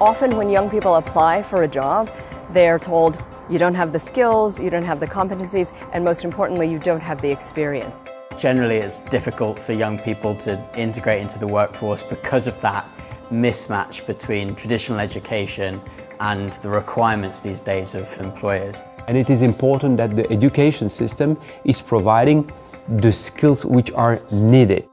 Often when young people apply for a job, they are told, you don't have the skills, you don't have the competencies, and most importantly, you don't have the experience. Generally, it's difficult for young people to integrate into the workforce because of that mismatch between traditional education and the requirements these days of employers. And it is important that the education system is providing the skills which are needed.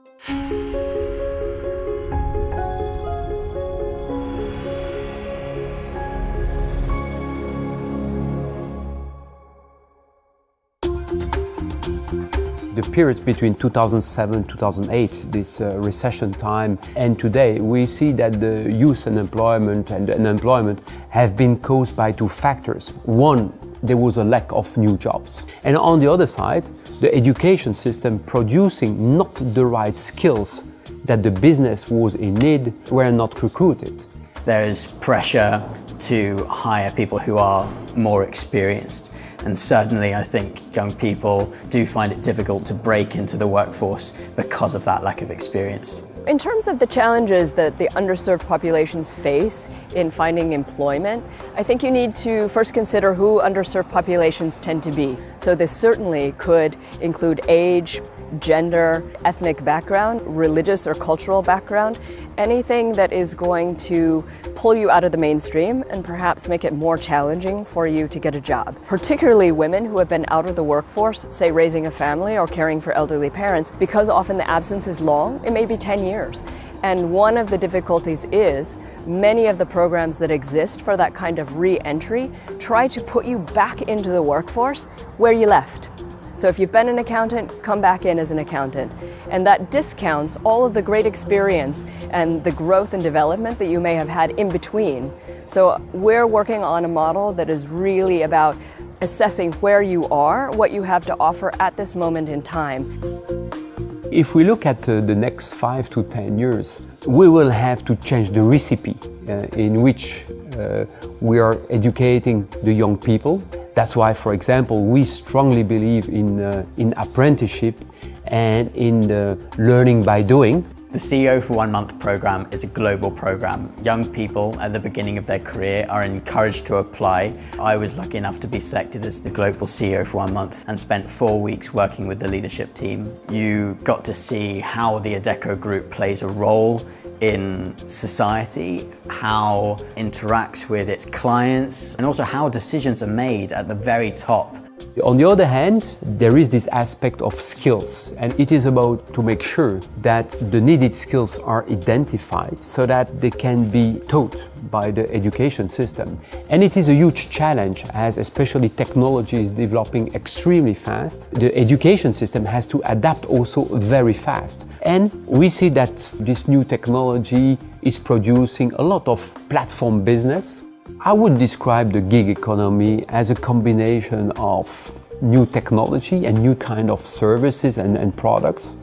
The period between 2007-2008, this recession time, and today, we see that the youth unemployment and unemployment have been caused by two factors. One, there was a lack of new jobs. And on the other side, the education system producing not the right skills that the business was in need were not recruited. There is pressure to hire people who are more experienced. And certainly I think young people do find it difficult to break into the workforce because of that lack of experience. In terms of the challenges that the underserved populations face in finding employment, I think you need to first consider who underserved populations tend to be. So this certainly could include age, gender, ethnic background, religious or cultural background, anything that is going to pull you out of the mainstream and perhaps make it more challenging for you to get a job. Particularly women who have been out of the workforce, say raising a family or caring for elderly parents, because often the absence is long, it may be 10 years. And one of the difficulties is many of the programs that exist for that kind of re-entry try to put you back into the workforce where you left. So if you've been an accountant, come back in as an accountant. And that discounts all of the great experience and the growth and development that you may have had in between. So we're working on a model that is really about assessing where you are, what you have to offer at this moment in time. If we look at the next 5 to 10 years, we will have to change the recipe in which we are educating the young people. That's why, for example, we strongly believe in apprenticeship and in learning by doing. The CEO for 1 Month program is a global program. Young people at the beginning of their career are encouraged to apply. I was lucky enough to be selected as the global CEO for 1 month and spent 4 weeks working with the leadership team. You got to see how the Adecco Group plays a role in society, how it interacts with its clients, and also how decisions are made at the very top. On the other hand, there is this aspect of skills, and it is about to make sure that the needed skills are identified so that they can be taught by the education system. And it is a huge challenge, as especially technology is developing extremely fast. The education system has to adapt also very fast. And we see that this new technology is producing a lot of platform business. I would describe the gig economy as a combination of new technology and new kind of services and products.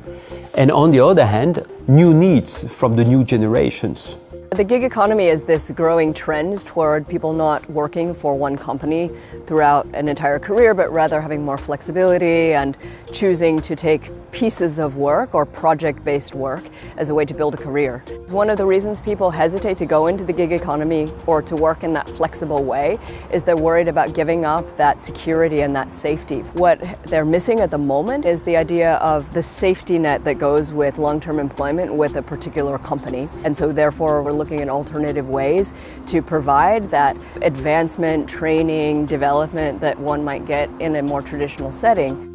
And on the other hand, new needs from the new generations. The gig economy is this growing trend toward people not working for one company throughout an entire career, but rather having more flexibility and choosing to take pieces of work or project-based work as a way to build a career. One of the reasons people hesitate to go into the gig economy or to work in that flexible way is they're worried about giving up that security and that safety. What they're missing at the moment is the idea of the safety net that goes with long-term employment with a particular company. And so therefore we're looking at alternative ways to provide that advancement, training, development that one might get in a more traditional setting.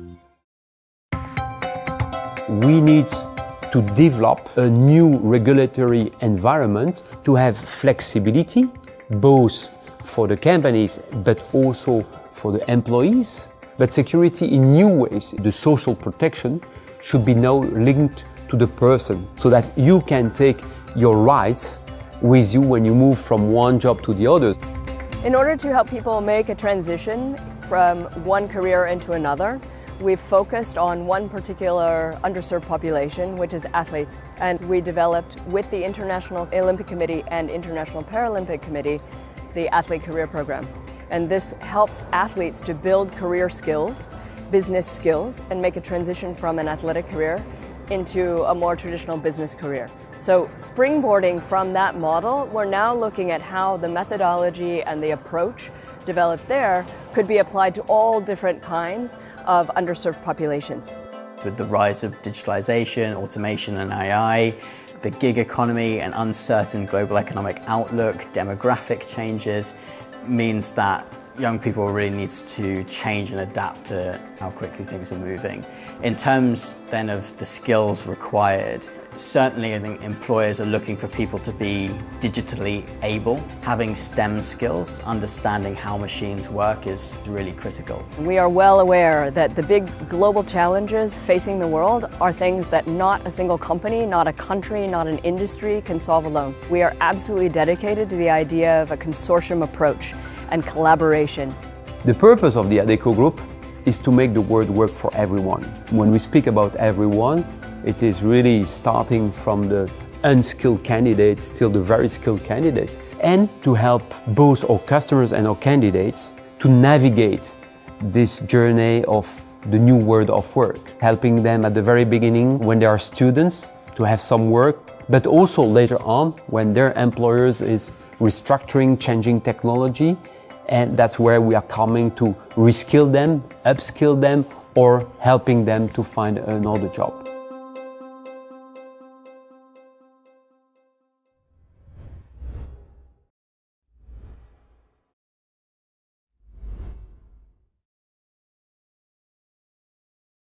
We need to develop a new regulatory environment to have flexibility, both for the companies but also for the employees. But security in new ways. The social protection should be now linked to the person so that you can take your rights with you when you move from one job to the other. In order to help people make a transition from one career into another, we've focused on one particular underserved population, which is athletes. And we developed with the International Olympic Committee and International Paralympic Committee the Athlete Career Program. And this helps athletes to build career skills, business skills, and make a transition from an athletic career into a more traditional business career. So springboarding from that model, we're now looking at how the methodology and the approach developed there could be applied to all different kinds of underserved populations. With the rise of digitalization, automation and AI, the gig economy and uncertain global economic outlook, demographic changes, means that young people really need to change and adapt to how quickly things are moving. In terms then of the skills required, certainly I think employers are looking for people to be digitally able. Having STEM skills, understanding how machines work is really critical. We are well aware that the big global challenges facing the world are things that not a single company, not a country, not an industry can solve alone. We are absolutely dedicated to the idea of a consortium approach and collaboration. The purpose of the Adecco Group is to make the world work for everyone. When we speak about everyone, it is really starting from the unskilled candidates till the very skilled candidates, and to help both our customers and our candidates to navigate this journey of the new world of work, helping them at the very beginning when they are students to have some work, but also later on when their employers is restructuring, changing technology, and that's where we are coming to reskill them, upskill them, or helping them to find another job.